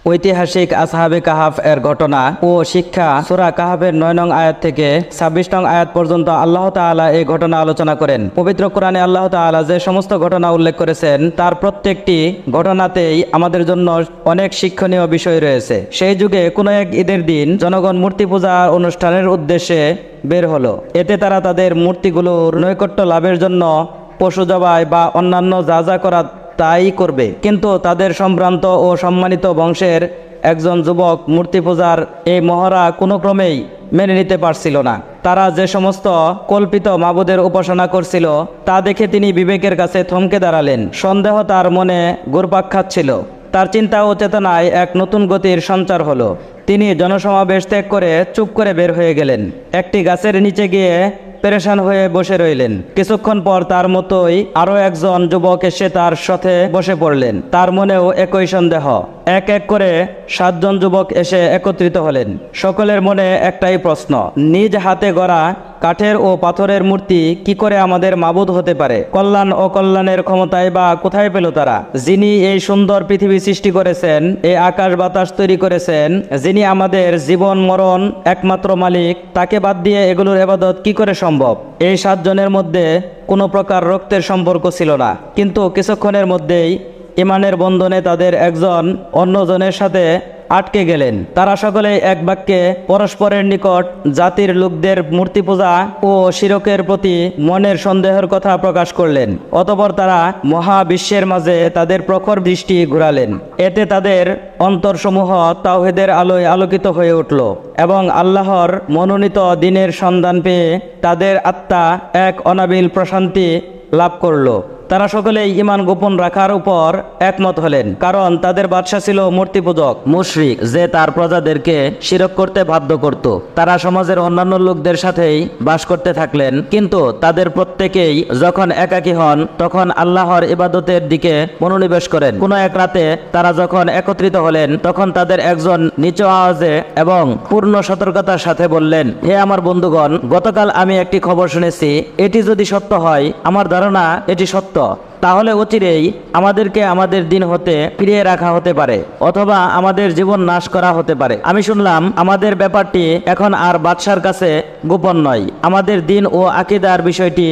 ঐতিহাসিক আসহাবে কাহাফ এর ঘটনা ও শিক্ষা সূরা কাহাফের 9 নং আয়াত থেকে 26 নং আয়াত পর্যন্ত আল্লাহ তাআলা এই ঘটনা আলোচনা করেন। পবিত্র কোরআনে আল্লাহ তাআলা যে সমস্ত ঘটনা উল্লেখ করেছেন তার প্রত্যেকটি ঘটনাতেই আমাদের জন্য অনেক শিক্ষণীয় বিষয় রয়েছে। সেই যুগে কোনো এক ঈদের দিন জনগণ মূর্তি পূজা অনুষ্ঠানের উদ্দেশ্যে বের হলো। এতে তারা তাদের মূর্তিগুলোর নৈকট্য লাভের জন্য পশু জবাই বা অন্যান্য যা যা করা তাই করবে। কিন্তু তাদের সম্ভ্রান্ত ও সম্মানিত বংশের একজন যুবক মূর্তি পূজার এই মহড়া কোনো ক্রমেই মেনে নিতে পারছিল না। তারা যে সমস্ত কল্পিত মাবুদের উপাসনা করছিল তা দেখে তিনি বিবেকের কাছে থমকে দাঁড়ালেন। সন্দেহ তার মনে ঘুরপাক খাচ্ছিল। তার চিন্তা ও চেতনায় এক নতুন গতির সঞ্চার হলো। তিনি জনসমাবেশ ত্যাগ করে চুপ করে বের হয়ে গেলেন। একটি গাছের নিচে গিয়ে পেরেশান হয়ে বসে রইলেন। কিছুক্ষণ পর তার মতোই আরো একজন যুবক এসে তার সাথে বসে পড়লেন। তার মনেও একই সন্দেহ। এক এক করে 7 জন যুবক এসে একত্রিত হলেন। সকলের মনে একটাই প্রশ্ন, নিজ হাতে গড়া কাঠের ও পাথরের মূর্তি কি করে আমাদের মাবুদ হতে পারে? কল্যাণ ও কল্যাণের ক্ষমতায় বা কোথায় পেল তারা? যিনি এই সুন্দর পৃথিবী সৃষ্টি করেছেন, এই আকাশ বাতাস তৈরি করেছেন, যিনি আমাদের জীবন মরণ একমাত্র মালিক, তাকে বাদ দিয়ে এগুলোর ইবাদত কি করে সম্ভব? এই 7 জনের মধ্যে কোনো প্রকার রক্তের সম্পর্ক ছিল না, কিন্তু কিছুক্ষণের মধ্যেই ইমানের বন্ধনে তাদের একজন অন্যজনের সাথে আটকে গেলেন। তারা সকলে এক বাক্যে পরস্পরের নিকট জাতির লোকদের মূর্তি পূজা ও শিরকের প্রতি মনের সন্দেহের কথা প্রকাশ করলেন। অতঃপর তারা মহাবিশ্বের মাঝে তাদের প্রখর দৃষ্টি ঘুরালেন। এতে তাদের অন্তরসমূহ তাওহীদের আলোয় আলোকিত হয়ে উঠল এবং আল্লাহর মনোনীত দিনের সন্ধান পেয়ে তাদের আত্মা এক অনাবিল প্রশান্তি লাভ করল। তারা সকলেই ঈমান গোপন রাখার উপর একমত হলেন, কারণ তাদের বাদশা ছিল মূর্তি পূজক মুশরিক, যে তার প্রজাদেরকে শিরক করতে বাধ্য করত। তারা সমাজের অন্যান্য লোকদের সাথেই বাস করতে থাকলেন, কিন্তু তাদের প্রত্যেকেই যখন একাকী হন তখন আল্লাহর ইবাদতের দিকে মনোনিবেশ করেন। কোনো এক রাতে তারা যখন একত্রিত হলেন তখন তাদের একজন নিচু আওয়াজে এবং পূর্ণ সতর্কতার সাথে বললেন, হে আমার বন্ধুগণ, গতকাল আমি একটি খবর শুনেছি। এটি যদি সত্য হয়, আমার ধারণা এটি সত্য, তাহলে অচিরেই আমাদেরকে আমাদের দিন হতে ফিরিয়ে রাখা হতে পারে, অথবা আমাদের জীবন নাশ করা হতে পারে। আমি শুনলাম আমাদের ব্যাপারটি এখন আর বাদশার কাছে গোপন নয়। আমাদের দিন ও আকীদার বিষয়টি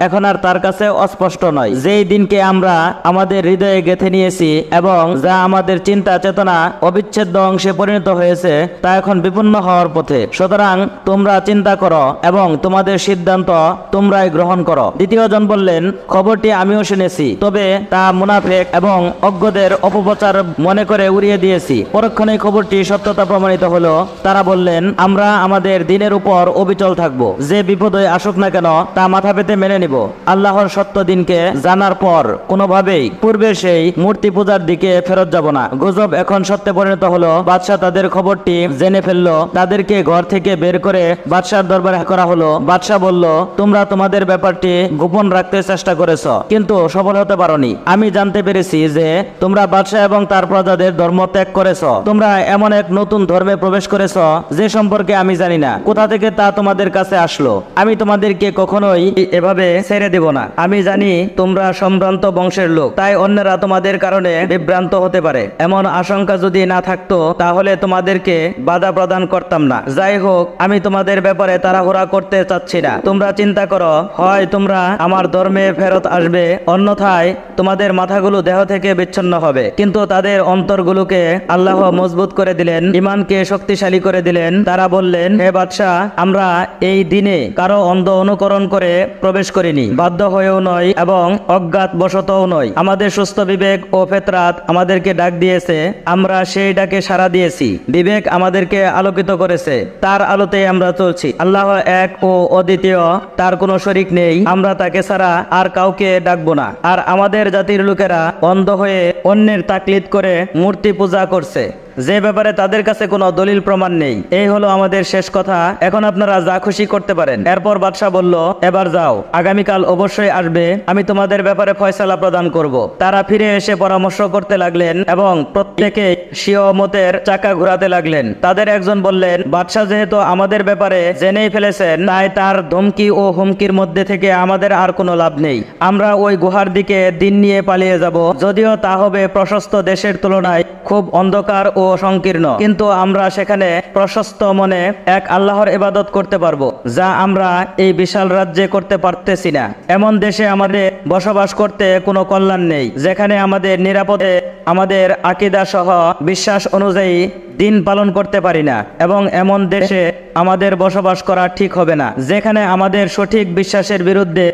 এখন আর তার কাছে অস্পষ্ট নয়। যেই দিনকে আমরা আমাদের হৃদয়ে গেঁথে নিয়েছি এবং যা আমাদের চিন্তা চেতনা অবিচ্ছেদ্য অংশে পরিণত হয়েছে তা এখন বিপন্ন হওয়ার পথে। সুতরাং তোমরা চিন্তা করো এবং তোমাদের সিদ্ধান্ত তোমরাই গ্রহণ করো। দ্বিতীয় জন বললেন, খবরটি আমিও শুনেছি, তবে তা মুনাফিক এবং অজ্ঞদের অপপ্রচার মনে করে উড়িয়ে দিয়েছি। পরক্ষণে খবরটি সত্যতা প্রমাণিত হলো। তারা বললেন, আমরা আমাদের দিনের উপর অবিচল থাকব। যে বিপদই আসুক না কেন তা মাথা পেতে মেনে নিব। আল্লাহর সত্য দিনকে জানার পর কোনোভাবেই পূর্বে সেই মূর্তি পূজার দিকে ফেরত যাব না। গুজব এখন সত্যে পরিণত হলো। বাদশাহ তাদের খবরটি জেনে ফেললো। তাদেরকে ঘর থেকে বের করে বাদশার দরবারে করা হলো। বাদশাহ বলল, তোমরা তোমাদের ব্যাপারটি গোপন রাখতে চেষ্টা করেছ, কিন্তু সফল হতে পারোনি। আমি জানতে পেরেছি যে তোমরা বাদশাহ এবং তার প্রজাদের ধর্ম ত্যাগ করেছ। তোমরা এমন এক নতুন ধর্মে প্রবেশ করেছ যে সম্পর্কে আমি জানি না। কোথা থেকে তা তোমাদের কাছে আসলো? আমি তোমাদেরকে কখনোই এভাবে ছেড়ে দেব না। আমি জানি তোমরা সম্ভ্রান্ত বংশের লোক, তাই অন্যরা তোমাদের কারণে বিভ্রান্ত হতে পারে। এমন আশঙ্কা যদি না থাকতো তাহলে তোমাদেরকে বাধা প্রদান করতাম না। যাই হোক, আমি তোমাদের ব্যাপারে তাড়াহুড়া করতে চাচ্ছি না। তোমরা চিন্তা করো, হয় তোমরা আমার ধর্মে ফেরত আসবে, অন্যথায় তোমাদের মাথাগুলো দেহ থেকে বিচ্ছিন্ন হবে। কিন্তু তাদের অন্তরগুলোকে আল্লাহ মজবুত করে দিলেন, ঈমানকে শক্তিশালী করে দিলেন। তারা বললেন, হে বাদশাহ, আমরা এই দিনে কারো অন্ধ অনুকরণ করে প্রবেশ করিনি, বাধ্য হয়েও নয় এবং অজ্ঞাত বশতও নয়। আমাদের সুস্থ বিবেক ও ফেতরাত আমাদেরকে ডাক দিয়েছে, আমরা সেই ডাকে সাড়া দিয়েছি। বিবেক আমাদেরকে আলোকিত করেছে, তার আলোতে আমরা চলছি। আল্লাহ এক ও অদ্বিতীয়, তার কোনো শরীক নেই। আমরা তাকে ছাড়া আর কাউকে ডাকবো না। আর আমাদের জাতির লোকেরা অন্ধ হয়ে অন্যের তাকলিদ করে মূর্তি পূজা করছে। যে ব্যাপারে তাদের কাছে কোনো দলিল প্রমাণ নেই। এই হলো আমাদের শেষ কথা, এখন আপনারা যা খুশি করতে পারেন। এরপর বাদশাহ বলল, এবার যাও, আগামীকাল অবশ্যই আসবে, আমি তোমাদের ব্যাপারে ফয়সালা প্রদান করব। তারা ফিরে এসে পরামর্শ করতে লাগলেন এবং প্রত্যেকে স্বীয় মতের চাকা ঘোরাতে লাগলেন। তাদের একজন বললেন, বাদশাহ যেহেতু আমাদের ব্যাপারে জেনেই ফেলেছেন, তাই তার ধমকি ও হুমকির মধ্যে থেকে আমাদের আর কোনো লাভ নেই। আমরা ওই গুহার দিকে দিন নিয়ে পালিয়ে যাব, যদিও তা হবে প্রশস্ত দেশের তুলনায় খুব অন্ধকার ও সংকীর্ণ, কিন্তু আমরা সেখানে প্রশস্ত মনে এক আল্লাহর ইবাদত করতে পারবো, যা আমরা এই বিশাল রাজ্যে করতে পারতেছি না। এমন দেশে আমাদের বসবাস করতে কোনো কল্যাণ নেই, যেখানে আমাদের নিরাপদে আমাদের আকীদা সহ বিশ্বাস অনুযায়ী দিন পালন করতে পারি না, এবং এমন দেশে আমাদের বসবাস করা ঠিক হবে না, যেখানে আমাদের সঠিক বিশ্বাসের বিরুদ্ধে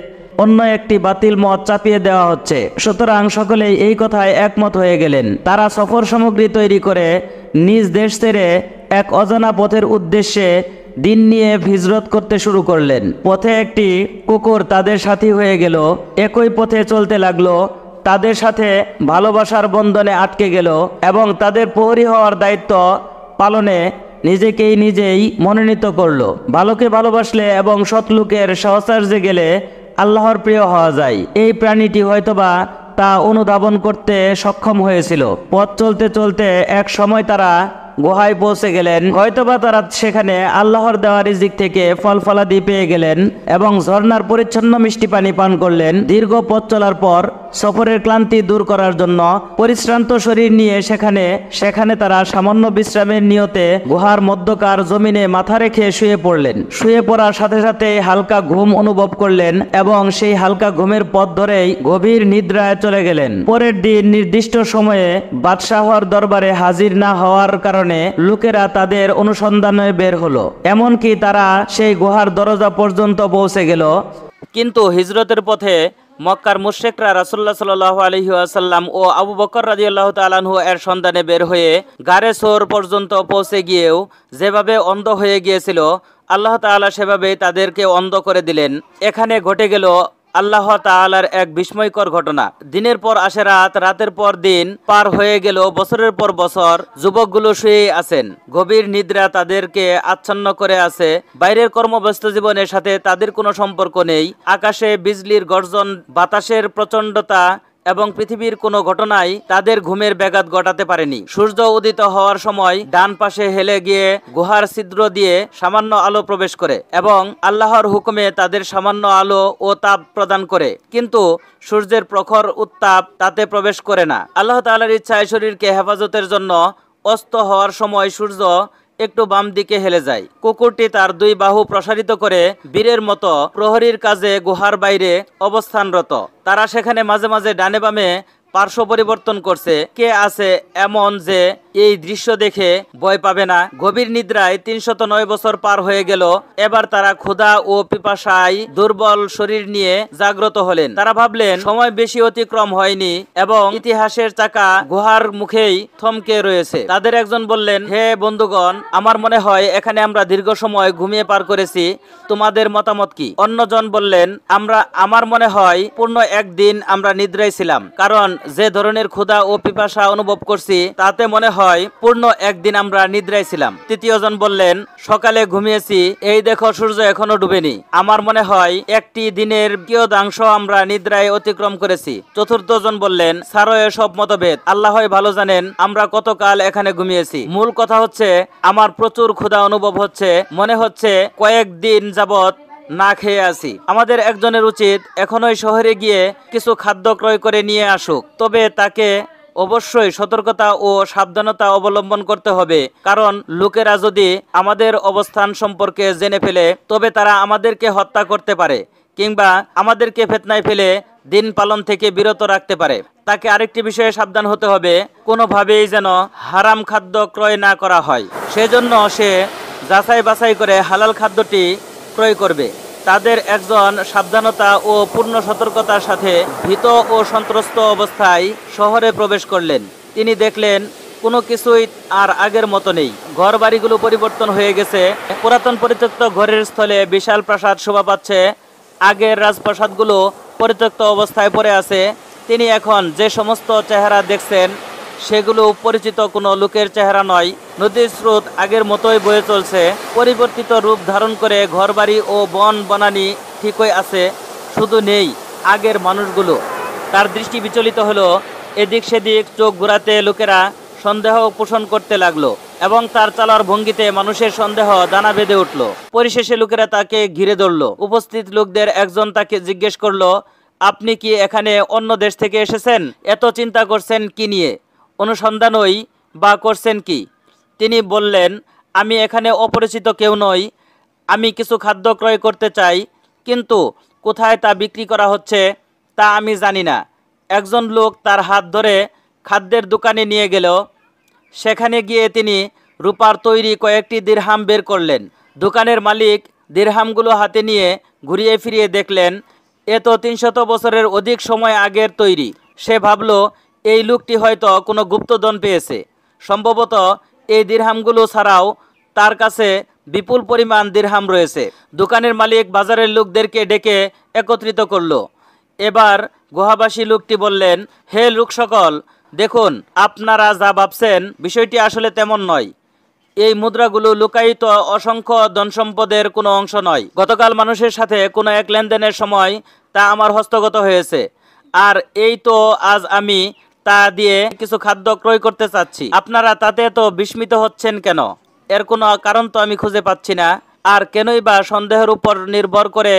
অন্য একটি বাতিল মত চাপিয়ে দেওয়া হচ্ছে। সুতরাং সকলেই এই কথায় একমত হয়ে গেলেন। তারা সফর সামগ্রী তৈরি করে নিজ দেশ ছেড়ে এক অজানা পথের উদ্দেশ্যে দিন নিয়ে হিজরত করতে শুরু করলেন। পথে একটি কুকুর তাদের সাথী হয়ে গেল, একই পথে চলতে লাগলো, তাদের সাথে ভালোবাসার বন্ধনে আটকে গেল এবং তাদের প্রহরী হওয়ার দায়িত্ব পালনে নিজেকেই নিজেই মনোনীত করলো। ভালোকে ভালোবাসলে এবং সৎলোকের সহচর্যে গেলে আল্লাহর প্রিয় হওয়া যায়। এই প্রাণীটি হয়তোবা তা অনুধাবন করতে সক্ষম হয়েছিল। পথ চলতে চলতে এক সময় তারা গুহায় পৌঁছে গেলেন। হয়তোবা তারা সেখানে আল্লাহর দেওয়া রিজিক থেকে ফল ফলাদি পেয়ে গেলেন এবং ঝর্ণার পরিচ্ছন্ন মিষ্টি পানি পান করলেন। দীর্ঘ পথ চলার পর সফরের ক্লান্তি দূর করার জন্য পরিশ্রান্ত শরীর নিয়ে সেখানে তারা সামান্য বিশ্রামের নিয়তে গুহার মধ্যকার জমিনে মাথা রেখে শুয়ে পড়লেন। শুয়ে পড়ার সাথে সাথে হালকা ঘুম অনুভব করলেন এবং সেই হালকা ঘুমের পথ ধরেই গভীর নিদ্রায় চলে গেলেন। পরের দিন নির্দিষ্ট সময়ে বাদশাহর দরবারে হাজির না হওয়ার কারণে লোকেরা তাদের অনুসন্ধানে বের হলো। এমনকি তারা সেই গুহার দরজা পর্যন্ত পৌঁছে গেল, কিন্তু হিজরতের পথে মক্কার মুশরিকরা রাসূলুল্লাহ সাল্লাল্লাহু আলাইহি ওয়াসাল্লাম ও আবু বকর রাদিয়াল্লাহু তাআলা আনহু এর সন্ধানে বের হয়ে গারে সোর পর্যন্ত পৌঁছে গিয়েও যেভাবে অন্ধ হয়ে গিয়েছিল, আল্লাহ তাআলা সেভাবে তাদেরকে অন্ধ করে দিলেন। এখানে ঘটে গেল আল্লাহ তাআলার এক বিস্ময়কর ঘটনা। দিনের পর আসে রাত, রাতের পর দিন পার হয়ে গেল, বছরের পর বছর। যুবকগুলো শুয়েই আছেন, গভীর নিদ্রা তাদেরকে আচ্ছন্ন করে আছে। বাইরের কর্মব্যস্ত জীবনের সাথে তাদের কোনো সম্পর্ক নেই। আকাশে বিজলির গর্জন, বাতাসের প্রচণ্ডতা এবং পৃথিবীর কোনো ঘটনাই তাদের ঘুমের ব্যাঘাত ঘটাতে পারেনি। সূর্য উদিত হওয়ার সময় ডান পাশে হেলে গিয়ে গুহার ছিদ্র দিয়ে সামান্য আলো প্রবেশ করে এবং আল্লাহর হুকুমে তাদের সামান্য আলো ও তাপ প্রদান করে, কিন্তু সূর্যের প্রখর উত্তাপ তাতে প্রবেশ করে না। আল্লাহ তাআলার ইচ্ছায় শরীরকে হেফাজতের জন্য অস্ত হওয়ার সময় সূর্য একটু বাম দিকে হেলে যায়। কুকুরটি তার দুই বাহু প্রসারিত করে বীরের মতো প্রহরীর কাজে গুহার বাইরে অবস্থানরত। তারা সেখানে মাঝে মাঝে ডানে বামে পার্শ্ব পরিবর্তন করছে। কে আছে এমন যে এই দৃশ্য দেখে ভয় পাবে না? গভীর নিদ্রায় ৩০৯ বছর পার হয়ে গেল। এবার তারা ক্ষুধা ও পিপাসায় দুর্বল শরীর নিয়ে জাগ্রত হলেন। তারা ভাবলেন সময় বেশি অতিক্রম হয়নি এবং ইতিহাসের চাকা গুহার মুখেই থমকে রয়েছে। তাদের একজন বললেন, হে বন্ধুগণ, আমার মনে হয় এখানে আমরা দীর্ঘ সময় ঘুমিয়ে পার করেছি, তোমাদের মতামত কি? অন্যজন বললেন, আমার মনে হয় পূর্ণ একদিন আমরা নিদ্রায় ছিলাম, কারণ যে ধরনের ক্ষুধা ও পিপাসা অনুভব করছি তাতে মনে হয় পূর্ণ একদিন আমরা নিদ্রায় ছিলাম। তৃতীয় জন বললেন, সকালে ঘুমিয়েছি, এই দেখো সূর্য এখনো ডুবেনি, আমার মনে হয় একটি দিনের কিয়দাংশ আমরা নিদ্রায় অতিক্রম করেছি। চতুর্থ জন বললেন, ছাড়ো এসব মতভেদ, আল্লাহই ভালো জানেন আমরা কতকাল এখানে ঘুমিয়েছি। মূল কথা হচ্ছে আমার প্রচুর ক্ষুধা অনুভব হচ্ছে, মনে হচ্ছে কয়েকদিন যাবত না খেয়ে আছি। আমাদের একজনের উচিত এখনই শহরে গিয়ে কিছু খাদ্য ক্রয় করে নিয়ে আসুক, তবে তাকে অবশ্যই সতর্কতা ও সাবধানতা অবলম্বন করতে হবে, কারণ লোকেরা যদি আমাদের অবস্থান সম্পর্কে জেনে ফেলে তবে তারা আমাদেরকে হত্যা করতে পারে কিংবা আমাদেরকে ফিতনায় ফেলে দিন পালন থেকে বিরত রাখতে পারে। তাকে আরেকটি বিষয়ে সাবধান হতে হবে, কোনোভাবেই যেন হারাম খাদ্য ক্রয় না করা হয়। সেজন্য সে যাচাই বাছাই করে হালাল খাদ্যটি ক্রয় করবে। তাদের একজন সাবধানতা ও পূর্ণ সতর্কতার সাথে ভীত ও সন্ত্রস্ত অবস্থায় শহরে প্রবেশ করলেন। তিনি দেখলেন কোনো কিছুই আর আগের মতো নেই। ঘর বাড়িগুলো পরিবর্তন হয়ে গেছে। পুরাতন পরিত্যক্ত ঘরের স্থলে বিশাল প্রাসাদ শোভা পাচ্ছে। আগের রাজপ্রাসাদগুলো পরিত্যক্ত অবস্থায় পড়ে আছে। তিনি এখন যে সমস্ত চেহারা দেখছেন সেগুলো পরিচিত কোনো লোকের চেহারা নয়। নদীর স্রোত আগের মতোই বয়ে চলছে, পরিবর্তিত রূপ ধারণ করে ঘরবাড়ি ও বন বনানি ঠিকই আছে, শুধু নেই আগের মানুষগুলো। তার দৃষ্টি বিচলিত হলো, এদিক সেদিক চোখ ঘোরাতে লোকেরা সন্দেহ পোষণ করতে লাগলো এবং তার চলার ভঙ্গিতে মানুষের সন্দেহ দানা বেঁধে উঠল। পরিশেষে লোকেরা তাকে ঘিরে ধরল। উপস্থিত লোকদের একজন তাকে জিজ্ঞেস করলো, আপনি কি এখানে অন্য দেশ থেকে এসেছেন? এত চিন্তা করছেন কি নিয়ে? অনুসন্ধানই বা করছেন কি? তিনি বললেন, আমি এখানে অপরিচিত কেউ নই, আমি কিছু খাদ্য ক্রয় করতে চাই, কিন্তু কোথায় তা বিক্রি করা হচ্ছে তা আমি জানি না। একজন লোক তার হাত ধরে খাদ্যের দোকানে নিয়ে গেল। সেখানে গিয়ে তিনি রূপার তৈরি কয়েকটি দিরহাম বের করলেন। দোকানের মালিক দিরহামগুলো হাতে নিয়ে ঘুরিয়ে ফিরিয়ে দেখলেন এ তো 300 বছরের অধিক সময় আগের তৈরি। সে ভাবল এই লোকটি হয়তো কোনো গুপ্তধন পেয়েছে। সম্ভবত এই দিরহামগুলো ছাড়াও তার কাছে বিপুল পরিমাণ দিরহাম রয়েছে। দোকানের মালিক বাজারের লোকদেরকে ডেকে একত্রিত করল। এবার গুহাবাসী লোকটি বললেন, হে লোক সকল, দেখুন, আপনারা যা ভাবছেন বিষয়টি আসলে তেমন নয়। এই মুদ্রাগুলো লুকায়িত অসংখ্য ধনসম্পদের কোনো অংশ নয়। গতকাল মানুষের সাথে কোনো এক লেনদেনের সময় তা আমার হস্তগত হয়েছে, আর এই তো আজ আমি তা দিয়ে কিছু খাদ্য ক্রয় করতে চাচ্ছি। আপনারা তাতে তো বিস্মিত হচ্ছেন কেন? এর কোনো কারণ তো আমি খুঁজে পাচ্ছি না। আর কেনই বা সন্দেহের উপর নির্ভর করে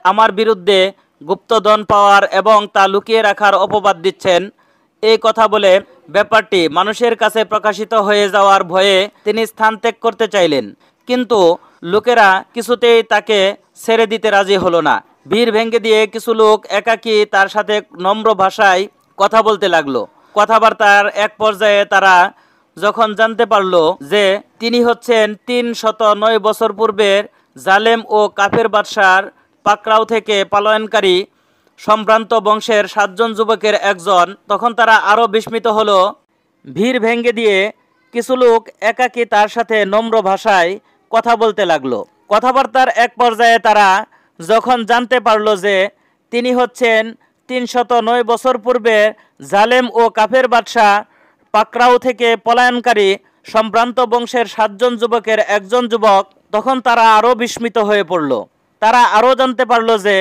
আমার বিরুদ্ধে গুপ্তধন পাওয়ার এবং তা লুকিয়ে রাখার অপবাদ দিচ্ছেন? এই কথা বলে ব্যাপারটি মানুষের কাছে প্রকাশিত হয়ে যাওয়ার ভয়ে তিনি স্থান ত্যাগ করতে চাইলেন, কিন্তু লোকেরা কিছুতেই তাকে ছেড়ে দিতে রাজি হলো না। ভিড় ভেঙে দিয়ে কিছু লোক একাকী তার সাথে নম্র ভাষায় কথা বলতে লাগলো। কথাবার্তার এক পর্যায়ে তারা যখন জানতে পারল যে তিনি হচ্ছেন 309 বছর পূর্বের জালেম ও কাফের বাদশার পাকড়াও থেকে পলায়নকারী সম্ভ্রান্ত বংশের 7 জন যুবকের একজন, তখন তারা আরও বিস্মিত হলো। ভিড় ভেঙে দিয়ে কিছু লোক একাকী তার সাথে নম্র ভাষায় কথা বলতে লাগলো। কথাবার্তার এক পর্যায়ে তারা যখন জানতে পারল যে তিনি হচ্ছেন 309 বছর পূর্বে জালেম ও কাফের বাদশাহ পাকড়াও থেকে পলায়নকারী সম্ভ্রান্ত বংশের 7 জন যুবকের একজন যুবক, তখন তারা আরও বিস্মিত হয়ে পড়ল। তারা আরও জানতে পারল যে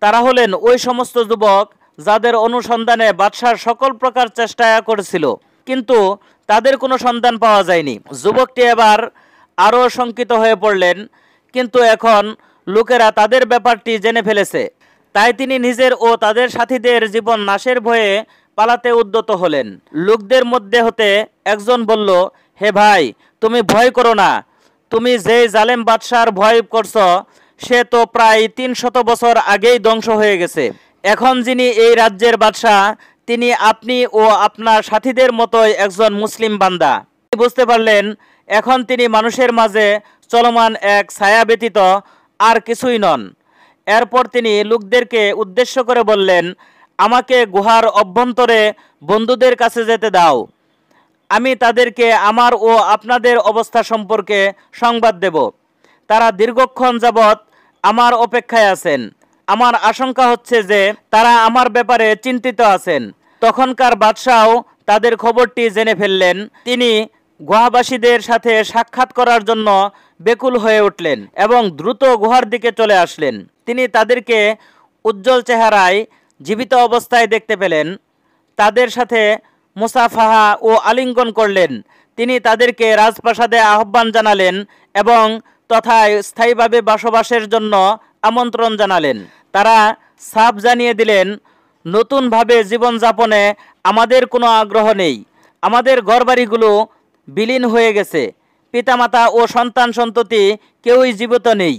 তারা হলেন ওই সমস্ত যুবক যাদের অনুসন্ধানে বাদশার সকল প্রকার চেষ্টা করেছিল, কিন্তু তাদের কোনো সন্ধান পাওয়া যায়নি। যুবকটি এবার আরও শঙ্কিত হয়ে পড়লেন, কিন্তু এখন লোকেরা তাদের ব্যাপারটি জেনে ফেলেছে, তাই তিনি নিজের ও তাদের সাথীদের জীবন নাশের ভয়ে পালাতে উদ্যত হলেন। লোকদের মধ্যে হতে একজন বলল, হে ভাই, তুমি ভয় করো না। তুমি যে জালেম বাদশার ভয় করছো সে তো প্রায় 300 বছর আগেই ধ্বংস হয়ে গেছে। এখন যিনি এই রাজ্যের বাদশাহ তিনি আপনি ও আপনার সাথীদের মতোই একজন মুসলিম বান্দা। বুঝতে পারলেন এখন তিনি মানুষের মাঝে চলমান এক ছায়া ব্যতীত আর কিছুই নন। এরপর তিনি লোকদেরকে উদ্দেশ্য করে বললেন, আমাকে গুহার অভ্যন্তরে বন্ধুদের কাছে যেতে দাও, আমি তাদেরকে আমার ও আপনাদের অবস্থা সম্পর্কে সংবাদ দেব। তারা দীর্ঘক্ষণ যাবৎ আমার অপেক্ষায় আছেন। আমার আশঙ্কা হচ্ছে যে তারা আমার ব্যাপারে চিন্তিত আছেন। তখনকার বাদশাও তাদের খবরটি জেনে ফেললেন। তিনি গুহাবাসীদের সাথে সাক্ষাৎ করার জন্য বেকুল হয়ে উঠলেন এবং দ্রুত গুহার দিকে চলে আসলেন। তিনি তাদেরকে উজ্জ্বল চেহারায় জীবিত অবস্থায় দেখতে পেলেন। তাদের সাথে মুসাফাহা ও আলিঙ্গন করলেন। তিনি তাদেরকে রাজপ্রাসাদে আহ্বান জানালেন এবং তথায় স্থায়ীভাবে বসবাসের জন্য আমন্ত্রণ জানালেন। তারা সাফ জানিয়ে দিলেন, নতুনভাবে জীবনযাপনে আমাদের কোনো আগ্রহ নেই। আমাদের ঘরবাড়িগুলো বিলীন হয়ে গেছে, পিতামাতা ও সন্তান সন্ততি কেউই জীবিত নেই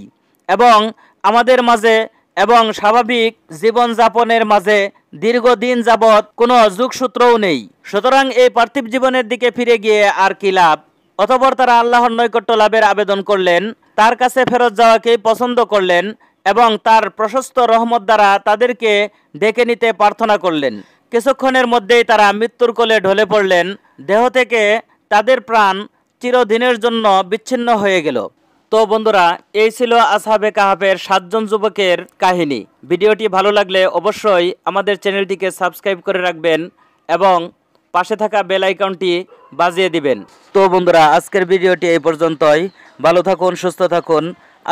এবং আমাদের মাঝে এবং স্বাভাবিক জীবনযাপনের মাঝে দীর্ঘদিন যাবৎ কোনো যোগসূত্রও নেই। সুতরাং এই পার্থিব জীবনের দিকে ফিরে গিয়ে আর কি লাভ? অতঃপর তারা আল্লাহর নৈকট্য লাভের আবেদন করলেন, তার কাছে ফেরত যাওয়াকেই পছন্দ করলেন এবং তার প্রশস্ত রহমত দ্বারা তাদেরকে ডেকে নিতে প্রার্থনা করলেন। কিছুক্ষণের মধ্যেই তারা মৃত্যুর কোলে ঢলে পড়লেন। দেহ থেকে তাদের প্রাণ চিরদিনের জন্য বিচ্ছিন্ন হয়ে গেল। তো বন্ধুরা, এই ছিল আসহাবে কাহাফের 7 জন যুবকের কাহিনী। ভিডিওটি ভালো লাগলে অবশ্যই আমাদের চ্যানেলটিকে সাবস্ক্রাইব করে রাখবেন এবং পাশে থাকা বেল আইকনটি বাজিয়ে দিবেন। তো বন্ধুরা, আজকের ভিডিওটি এই পর্যন্তই। ভালো থাকুন, সুস্থ থাকুন।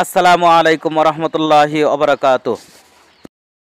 আসসালামু আলাইকুম ওয়া রাহমাতুল্লাহি ওয়া বারাকাতুহু।